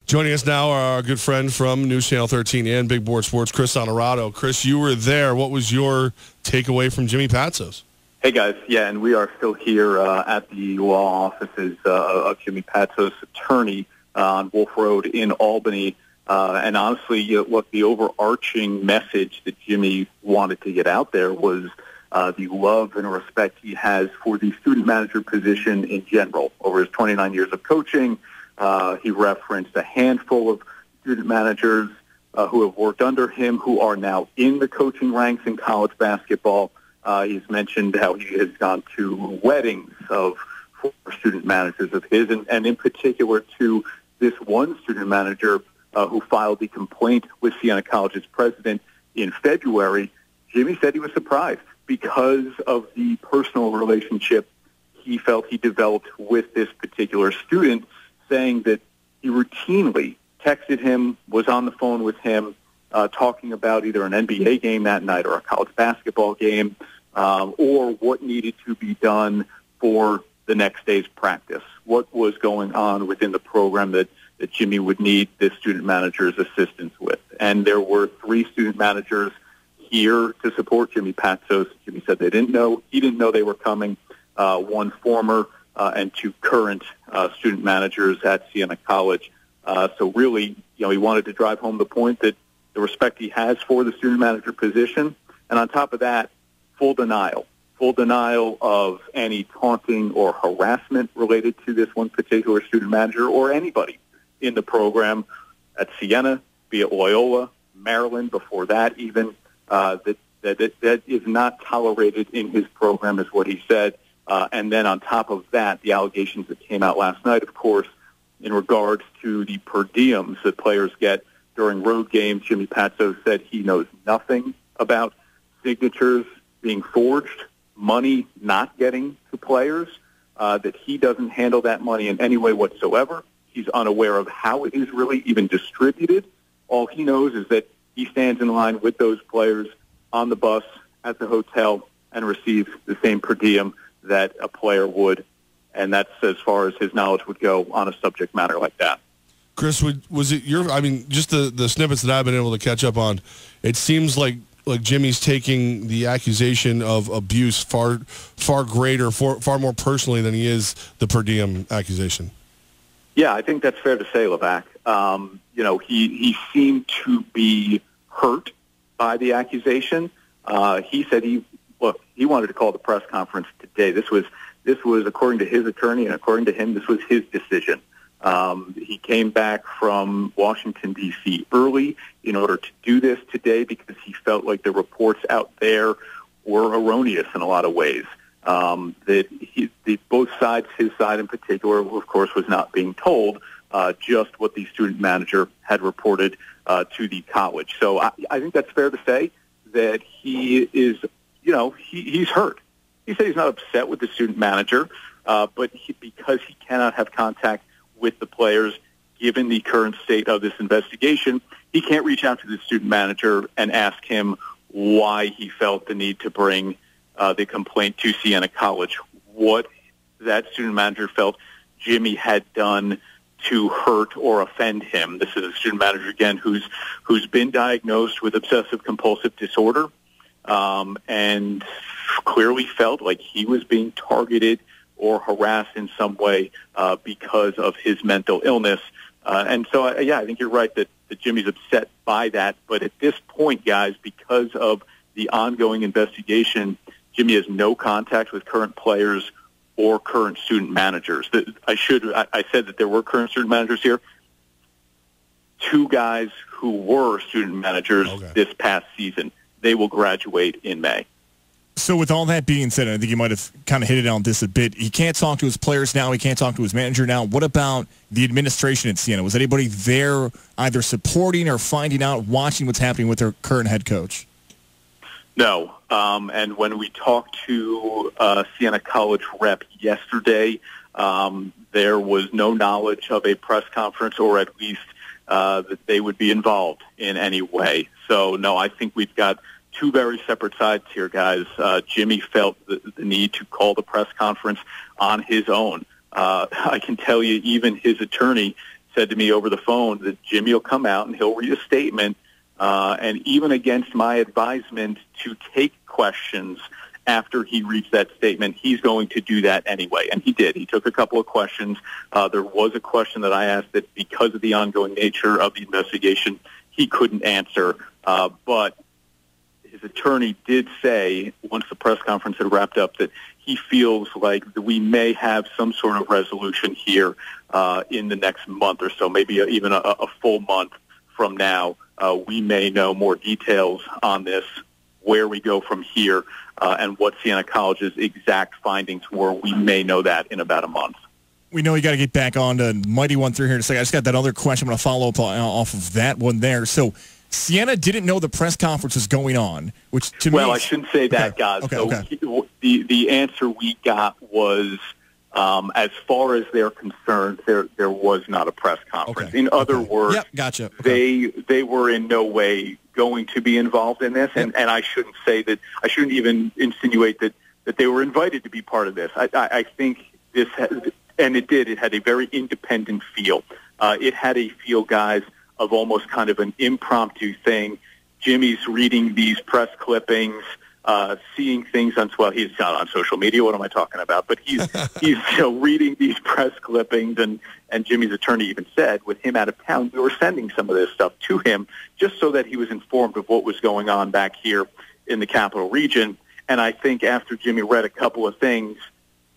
Joining us now are our good friend from News Channel 13 and Big Board Sports, Chris Onorato. Chris, you were there. What was your takeaway from Jimmy Patsos? Hey, guys. Yeah, and we are still here at the law offices of Jimmy Patsos' attorney on Wolf Road in Albany. And honestly, look, the overarching message that Jimmy wanted to get out there was the love and respect he has for the student manager position in general. Over his 29 years of coaching, he referenced a handful of student managers who have worked under him who are now in the coaching ranks in college basketball. He's mentioned how he has gone to weddings of former student managers of his, and in particular to this one student manager who filed the complaint with Siena College's president in February. Jimmy said he was surprised because of the personal relationship he felt he developed with this particular student, saying that he routinely texted him, was on the phone with him, talking about either an NBA game that night or a college basketball game, or what needed to be done for the next day's practice, what was going on within the program that Jimmy would need this student manager's assistance with. And there were 3 student managers here to support Jimmy Patsos. Jimmy said they didn't know. He didn't know they were coming. 1 former and 2 current student managers at Siena College. So really, he wanted to drive home the point that the respect he has for the student manager position. And on top of that, full denial of any taunting or harassment related to this one particular student manager or anybody in the program at Siena, be it Loyola, Maryland, before that even, that is not tolerated in his program is what he said. And then on top of that, the allegations that came out last night, of course, in regards to the per diems that players get during road games. Jimmy Patsos said he knows nothing about signatures being forged, money not getting to players, that he doesn't handle that money in any way whatsoever. He's unaware of how it is really even distributed. All he knows is that he stands in line with those players on the bus, at the hotel, and receives the same per diem that a player would. And that's as far as his knowledge would go on a subject matter like that. Chris, was it just the snippets that I've been able to catch up on, it seems like Jimmy's taking the accusation of abuse far greater, far more personally than he is the per diem accusation. Yeah, I think that's fair to say, Levack. He seemed to be hurt by the accusation. He said he wanted to call the press conference today. This was according to his attorney, and according to him, this was his decision. He came back from Washington, D.C. early in order to do this today because he felt like the reports out there were erroneous in a lot of ways. That both sides, his side in particular, of course, was not being told just what the student manager had reported to the college. So I think that's fair to say that he is, he's hurt. He said he's not upset with the student manager, but because he cannot have contact with the players, given the current state of this investigation, he can't reach out to the student manager and ask him why he felt the need to bring the complaint to Siena College, what that student manager felt Jimmy had done to hurt or offend him. This is a student manager, again, who's been diagnosed with obsessive compulsive disorder and clearly felt like he was being targeted or harassed in some way because of his mental illness. And so, I think you're right that Jimmy's upset by that. But at this point, guys, because of the ongoing investigation, Jimmy has no contact with current players or current student managers. I said that there were current student managers here. 2 guys who were student managers this past season. They will graduate in May. So with all that being said, I think you might have kind of hit it on this a bit. He can't talk to his players now. He can't talk to his manager now. What about the administration at Siena? Was anybody there either supporting or finding out, watching what's happening with their current head coach? No. And when we talked to Siena College rep yesterday, there was no knowledge of a press conference or at least that they would be involved in any way. So, no, I think we've got 2 very separate sides here, guys. Jimmy felt the need to call the press conference on his own. I can tell you even his attorney said to me over the phone that Jimmy will come out and he'll read a statement, and even against my advisement to take questions after he reads that statement, he's going to do that anyway. And he did. He took a couple of questions. There was a question that I asked that because of the ongoing nature of the investigation, he couldn't answer. But his attorney did say, once the press conference had wrapped up, that he feels like we may have some sort of resolution here in the next month or so, maybe even a full month from now. We may know more details on this, where we go from here, and what Siena College's exact findings were. We may know that in about a month. We know you got to get back on to Mighty 1-3 here in a second. I just got that other question. I'm going to follow up off of that one there. So Siena didn't know the press conference was going on, which to me... Well, I shouldn't say that, guys. The answer we got was, as far as they're concerned, there was not a press conference. In other words, gotcha. They were in no way going to be involved in this, and I shouldn't say that. I shouldn't even insinuate that they were invited to be part of this. I think this has, and it did. It had a very independent feel. It had a feel, guys, of almost kind of an impromptu thing. Jimmy's reading these press clippings, seeing things on, well, he's not on social media. What am I talking about? But he's reading these press clippings, and Jimmy's attorney even said, with him out of town, we were sending some of this stuff to him just so that he was informed of what was going on back here in the capital region. And I think after Jimmy read a couple of things,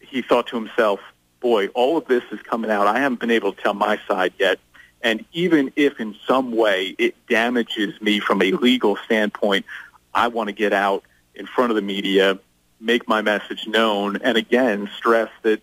he thought to himself, boy, all of this is coming out. I haven't been able to tell my side yet. And even if in some way it damages me from a legal standpoint, I want to get out in front of the media, make my message known, and again, stress that,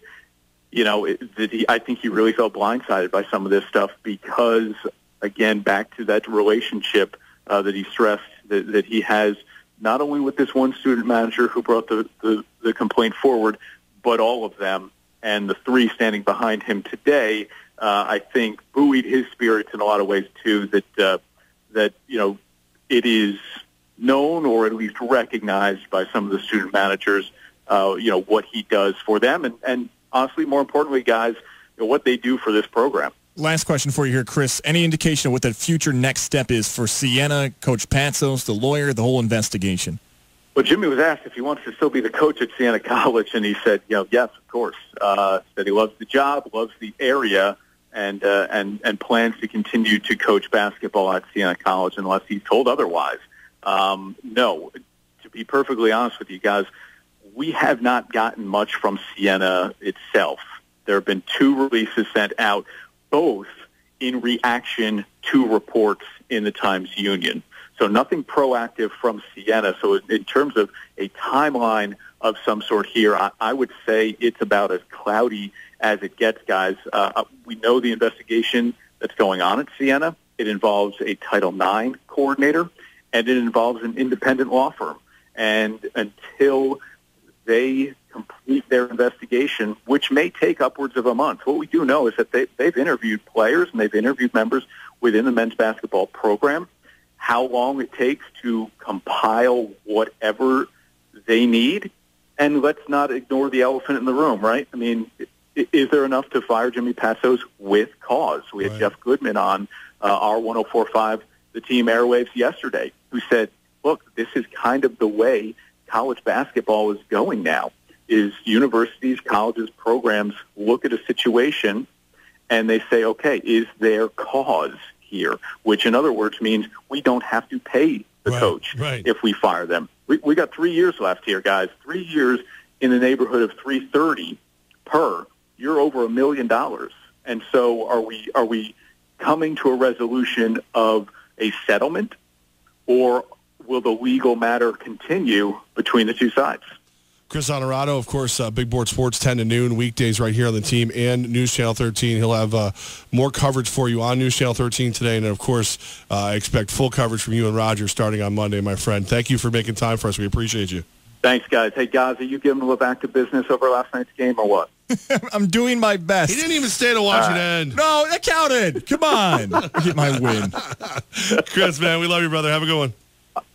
I think he really felt blindsided by some of this stuff because, again, back to that relationship that he stressed that he has not only with this one student manager who brought the complaint forward, but all of them, and the three standing behind him today, I think buoyed his spirits in a lot of ways too. That it is known or at least recognized by some of the student managers, what he does for them, and honestly, more importantly, guys, what they do for this program. Last question for you here, Chris. Any indication of what the future next step is for Siena, Coach Patsos, the lawyer, the whole investigation? Well, Jimmy was asked if he wants to still be the coach at Siena College, and he said, yes, of course. Said he loves the job, loves the area, and plans to continue to coach basketball at Siena College unless he's told otherwise. No, to be perfectly honest with you guys, we have not gotten much from Siena itself. There have been 2 releases sent out, both in reaction to reports in the Times-Union. So nothing proactive from Siena. So in terms of a timeline of some sort here, I would say it's about as cloudy as it gets, guys. We know the investigation that's going on at Siena. It involves a Title IX coordinator, and it involves an independent law firm. And until they complete their investigation, which may take upwards of a month, what we do know is that they've interviewed players and they've interviewed members within the men's basketball program. How long it takes to compile whatever they need, and let's not ignore the elephant in the room, right? I mean, is there enough to fire Jimmy Patsos with cause? We had Jeff Goodman on our 104.5 The Team airwaves yesterday, who said, look, this is kind of the way college basketball is going now, is universities, colleges, programs look at a situation and they say, okay, is there cause here? Which, in other words, means we don't have to pay the coach if we fire them. We got 3 years left here, guys. 3 years in the neighborhood of $330 per. You're over $1 million. And so are we coming to a resolution of a settlement, or will the legal matter continue between the two sides? Chris Onorato, of course, Big Board Sports, 10 to noon, weekdays right here on the team and News Channel 13. He'll have more coverage for you on News Channel 13 today. And, of course, I expect full coverage from you and Roger starting on Monday, my friend. Thank you for making time for us. We appreciate you. Thanks, guys. Hey, Goz, are you giving Levack to business over last night's game or what? I'm doing my best. He didn't even stay to watch it end. No, that counted. Come on. Get my win. Chris, man, we love you, brother. Have a good one.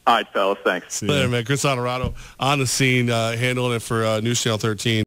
All right, fellas. Thanks. Later, man. Chris Onorato on the scene, handling it for News Channel 13.